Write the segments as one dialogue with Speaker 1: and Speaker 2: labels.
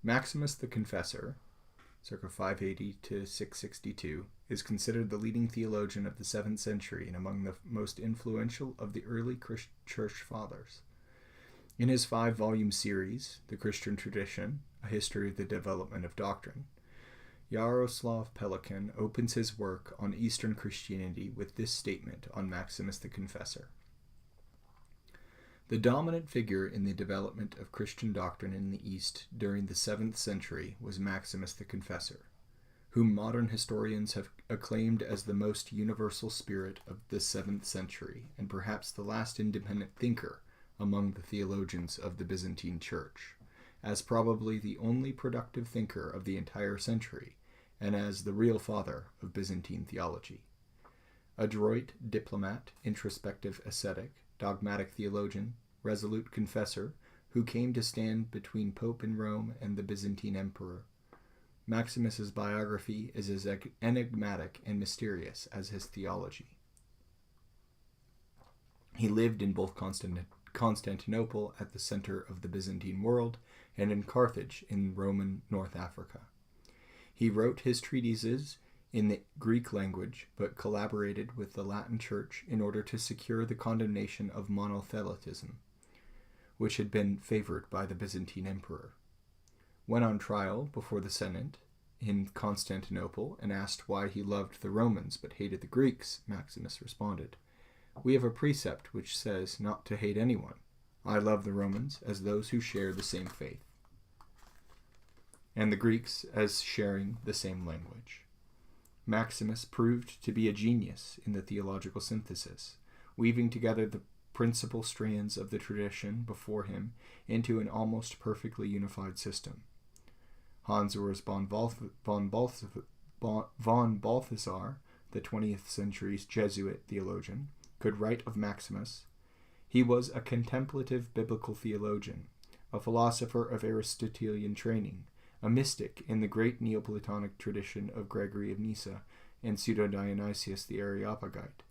Speaker 1: Maximus the Confessor, circa 580 to 662, is considered the leading theologian of the 7th century and among the most influential of the early church fathers. In his 5-volume series, The Christian Tradition, A History of the Development of Doctrine, Yaroslav Pelikan opens his work on Eastern Christianity with this statement on Maximus the Confessor. The dominant figure in the development of Christian doctrine in the East during the 7th century was Maximus the Confessor, whom modern historians have acclaimed as the most universal spirit of the 7th century and perhaps the last independent thinker among the theologians of the Byzantine Church, as probably the only productive thinker of the entire century, and as the real father of Byzantine theology. Adroit diplomat, introspective ascetic, dogmatic theologian, resolute confessor, who came to stand between Pope in Rome and the Byzantine Emperor, Maximus's biography is as enigmatic and mysterious as his theology. He lived in both Constantinople at the center of the Byzantine world and in Carthage in Roman North Africa. He wrote his treatises in the Greek language, but collaborated with the Latin Church in order to secure the condemnation of monothelitism, which had been favored by the Byzantine emperor. When on trial before the Senate in Constantinople and asked why he loved the Romans but hated the Greeks, Maximus responded, "We have a precept which says not to hate anyone. I love the Romans as those who share the same faith, and the Greeks as sharing the same language." Maximus proved to be a genius in the theological synthesis, weaving together the principal strands of the tradition before him into an almost perfectly unified system. Hans Urs von Balthasar, the 20th century's Jesuit theologian, could write of Maximus, "He was a contemplative biblical theologian, a philosopher of Aristotelian training, a mystic in the great Neoplatonic tradition of Gregory of Nyssa and Pseudo-Dionysius the Areopagite,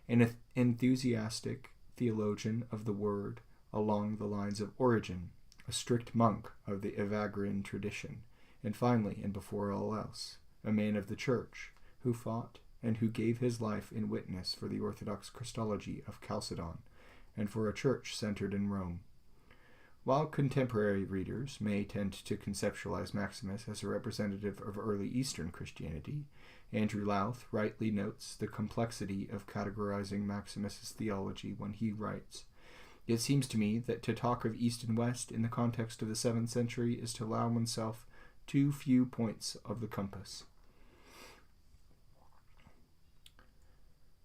Speaker 1: an enthusiastic theologian of the word along the lines of Origen, a strict monk of the Evagrian tradition, and finally, and before all else, a man of the Church, who fought and who gave his life in witness for the Orthodox Christology of Chalcedon and for a church centered in Rome." While contemporary readers may tend to conceptualize Maximus as a representative of early Eastern Christianity, Andrew Louth rightly notes the complexity of categorizing Maximus's theology when he writes, "It seems to me that to talk of East and West in the context of the 7th century is to allow oneself too few points of the compass."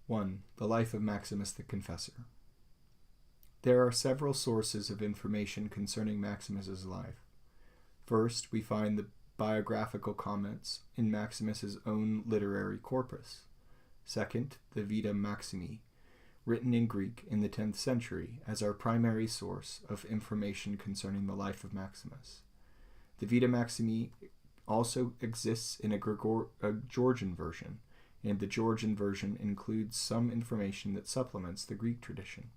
Speaker 1: 1. The life of Maximus the Confessor. There are several sources of information concerning Maximus's life. First, we find the biographical comments in Maximus's own literary corpus. Second, the Vita Maximi, written in Greek in the 10th century, as our primary source of information concerning the life of Maximus. The Vita Maximi also exists in a Georgian version, and the Georgian version includes some information that supplements the Greek tradition.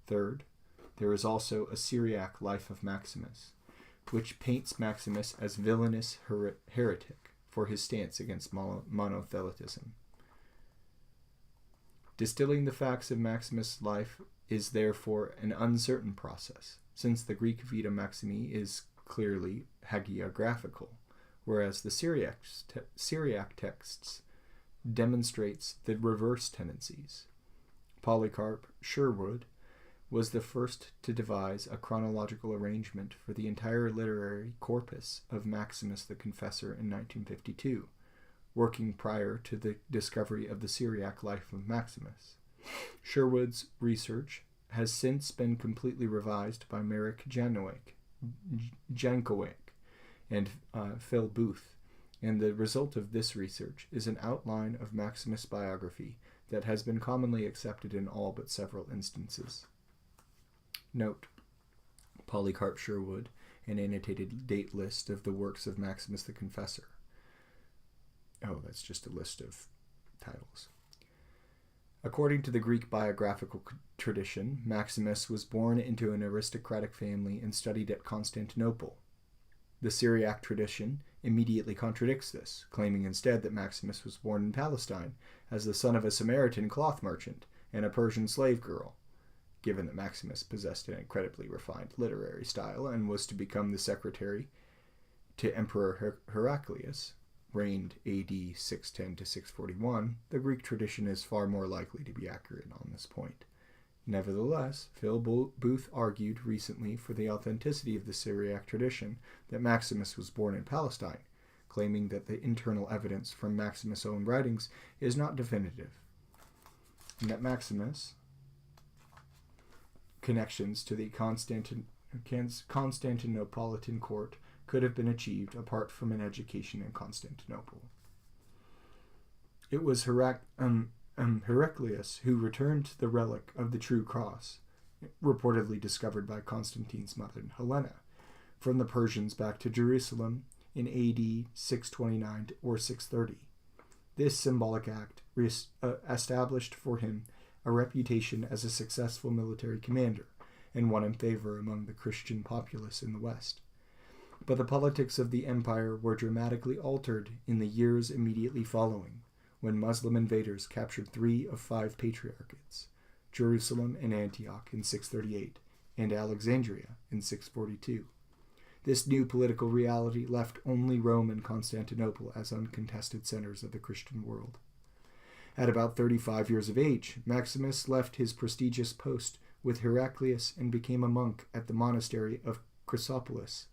Speaker 1: Third, there is also a Syriac life of Maximus, which paints Maximus as villainous heretic for his stance against monothelitism. Distilling the facts of Maximus' life is therefore an uncertain process, since the Greek Vita Maximi is clearly hagiographical, whereas the Syriac texts demonstrates the reverse tendencies. Polycarp Sherwood was the first to devise a chronological arrangement for the entire literary corpus of Maximus the Confessor in 1952, working prior to the discovery of the Syriac life of Maximus. Sherwood's research has since been completely revised by Marek Jankowiak and Phil Booth, and the result of this research is an outline of Maximus' biography that has been commonly accepted in all but several instances. Note: Polycarp Sherwood, an annotated date list of the works of Maximus the Confessor. Oh, that's just a list of titles. According to the Greek biographical tradition, Maximus was born into an aristocratic family and studied at Constantinople. The Syriac tradition immediately contradicts this, claiming instead that Maximus was born in Palestine as the son of a Samaritan cloth merchant and a Persian slave girl, given that Maximus possessed an incredibly refined literary style and was to become the secretary to Emperor Heraclius, reigned AD 610 to 641, the Greek tradition is far more likely to be accurate on this point. Nevertheless, Phil Booth argued recently for the authenticity of the Syriac tradition that Maximus was born in Palestine, claiming that the internal evidence from Maximus' own writings is not definitive, and that Maximus' connections to the Constantinopolitan court could have been achieved apart from an education in Constantinople. It was Heraclius who returned the relic of the true cross, reportedly discovered by Constantine's mother Helena, from the Persians back to Jerusalem in AD 629 or 630. This symbolic act established for him a reputation as a successful military commander and won him favor among the Christian populace in the West. But the politics of the empire were dramatically altered in the years immediately following, when Muslim invaders captured 3 of 5 patriarchates, Jerusalem and Antioch in 638, and Alexandria in 642. This new political reality left only Rome and Constantinople as uncontested centers of the Christian world. At about 35 years of age, Maximus left his prestigious post with Heraclius and became a monk at the monastery of Chrysopolis,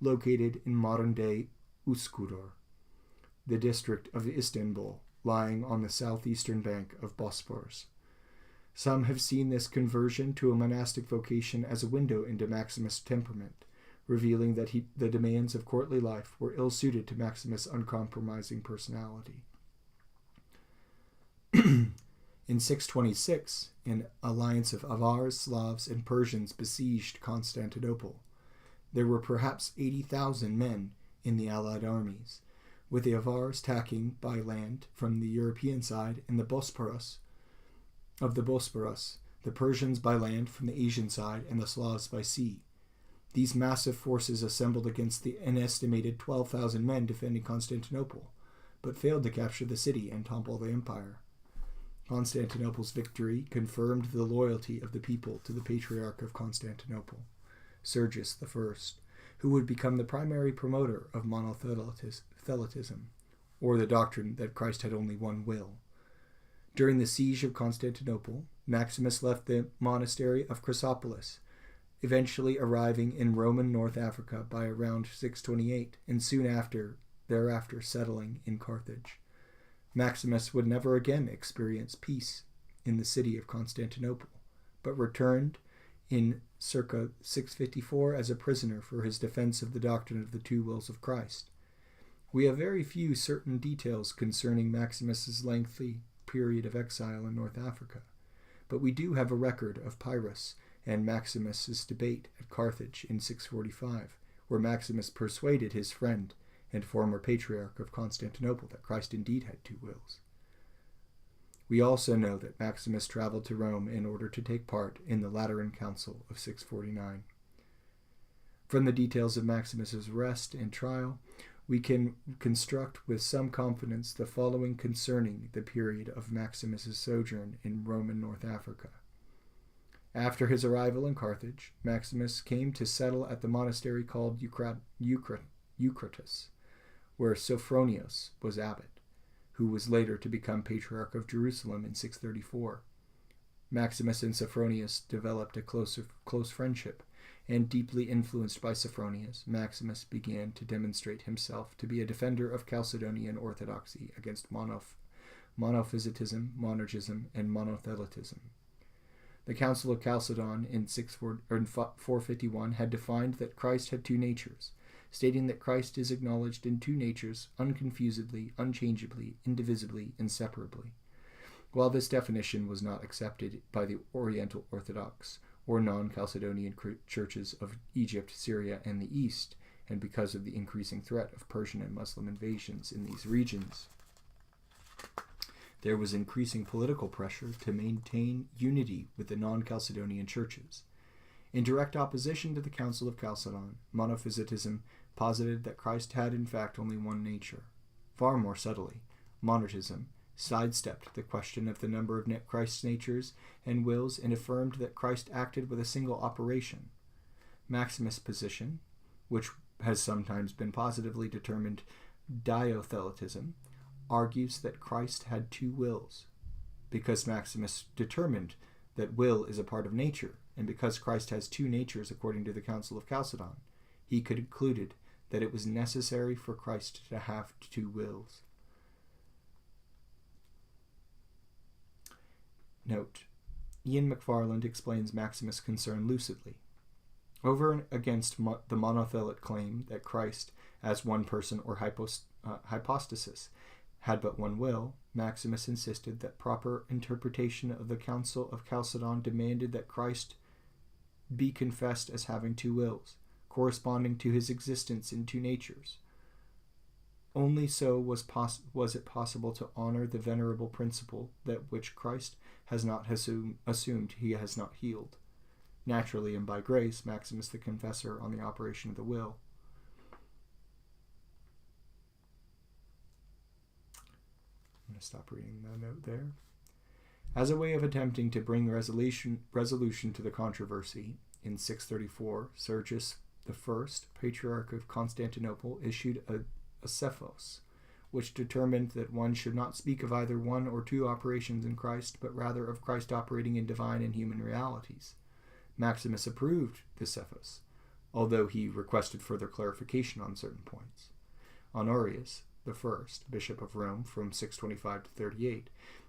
Speaker 1: located in modern-day Üsküdar, the district of Istanbul, lying on the southeastern bank of Bosporus. Some have seen this conversion to a monastic vocation as a window into Maximus' temperament, revealing that the demands of courtly life were ill-suited to Maximus' uncompromising personality. In 626, an alliance of Avars, Slavs, and Persians besieged Constantinople. There were perhaps 80,000 men in the allied armies, with the Avars attacking by land from the European side and the Bosporus, the Persians by land from the Asian side, and the Slavs by sea. These massive forces assembled against an estimated 12,000 men defending Constantinople, but failed to capture the city and topple the empire. Constantinople's victory confirmed the loyalty of the people to the Patriarch of Constantinople, Sergius I, who would become the primary promoter of monothelitism, or the doctrine that Christ had only one will. During the siege of Constantinople, Maximus left the monastery of Chrysopolis, eventually arriving in Roman North Africa by around 628, and soon thereafter settling in Carthage. Maximus would never again experience peace in the city of Constantinople, but returned in circa 654 as a prisoner for his defense of the doctrine of the two wills of Christ. We have very few certain details concerning Maximus's lengthy period of exile in North Africa, but we do have a record of Pyrrhus and Maximus's debate at Carthage in 645, where Maximus persuaded his friend and former Patriarch of Constantinople that Christ indeed had two wills. We also know that Maximus traveled to Rome in order to take part in the Lateran Council of 649. From the details of Maximus's arrest and trial, we can construct with some confidence the following concerning the period of Maximus's sojourn in Roman North Africa. After his arrival in Carthage, Maximus came to settle at the monastery called Eucrates, where Sophronius was abbot, who was later to become Patriarch of Jerusalem in 634. Maximus and Sophronius developed a close friendship, and deeply influenced by Sophronius, Maximus began to demonstrate himself to be a defender of Chalcedonian orthodoxy against monophysitism, monergism, and monothelitism. The Council of Chalcedon in 451 had defined that Christ had two natures, stating that Christ is acknowledged in two natures, unconfusedly, unchangeably, indivisibly, inseparably. While this definition was not accepted by the Oriental Orthodox or non-Chalcedonian churches of Egypt, Syria, and the East, and because of the increasing threat of Persian and Muslim invasions in these regions, there was increasing political pressure to maintain unity with the non-Chalcedonian churches. In direct opposition to the Council of Chalcedon, monophysitism posited that Christ had in fact only one nature. Far more subtly, monism sidestepped the question of the number of Christ's natures and wills and affirmed that Christ acted with a single operation. Maximus' position, which has sometimes been positively determined diotheletism, argues that Christ had two wills. Because Maximus determined that will is a part of nature, and because Christ has two natures according to the Council of Chalcedon, he concluded that it was necessary for Christ to have two wills. Note: Ian McFarland explains Maximus' concern lucidly. Over and against the monothelate claim that Christ, as one person or hypostasis, had but one will, Maximus insisted that proper interpretation of the Council of Chalcedon demanded that Christ be confessed as having two wills, corresponding to his existence in two natures. Only so was it possible to honor the venerable principle that which Christ has not assumed he has not healed. Naturally and by grace, Maximus the Confessor on the operation of the will. I'm going to stop reading the note there. As a way of attempting to bring resolution to the controversy, in 634, Sergius I, Patriarch of Constantinople, issued a Cephos, which determined that one should not speak of either one or two operations in Christ, but rather of Christ operating in divine and human realities. Maximus approved the Cephos, although he requested further clarification on certain points. Honorius I, Bishop of Rome, from 625 to 38,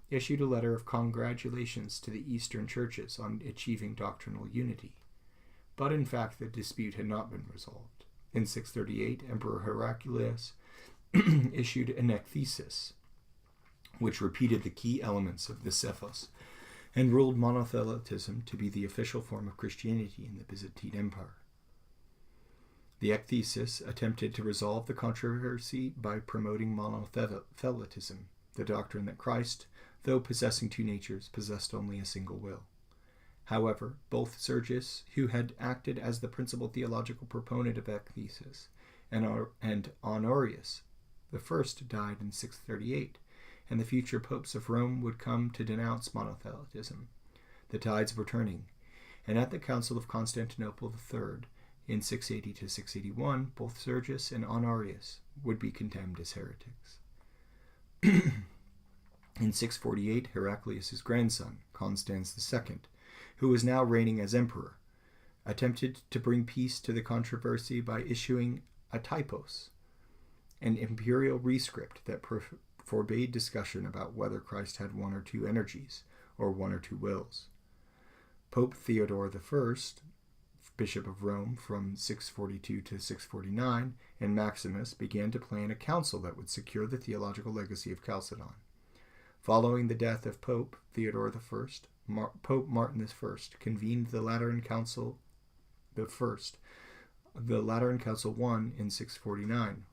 Speaker 1: issued a letter of congratulations to the Eastern churches on achieving doctrinal unity. But in fact the dispute had not been resolved. In 638, Emperor Heraclius issued an Ecthesis, which repeated the key elements of the Cephos, and ruled monothelitism to be the official form of Christianity in the Byzantine Empire. The Ecthesis attempted to resolve the controversy by promoting monothelitism, the doctrine that Christ, though possessing two natures, possessed only a single will. However, both Sergius, who had acted as the principal theological proponent of Ecthesis, and Honorius I died in 638, and the future popes of Rome would come to denounce monothelitism. The tides were turning, and at the Council of Constantinople III, in 680 to 681, both Sergius and Honorius would be condemned as heretics. In 648, Heraclius' grandson, Constans II, who was now reigning as emperor, attempted to bring peace to the controversy by issuing a typos, an imperial rescript that forbade discussion about whether Christ had one or two energies, or one or two wills. Pope Theodore I, Bishop of Rome, from 642 to 649, and Maximus began to plan a council that would secure the theological legacy of Chalcedon. Following the death of Pope Theodore I, Pope Martin I convened the Lateran Council I in 649,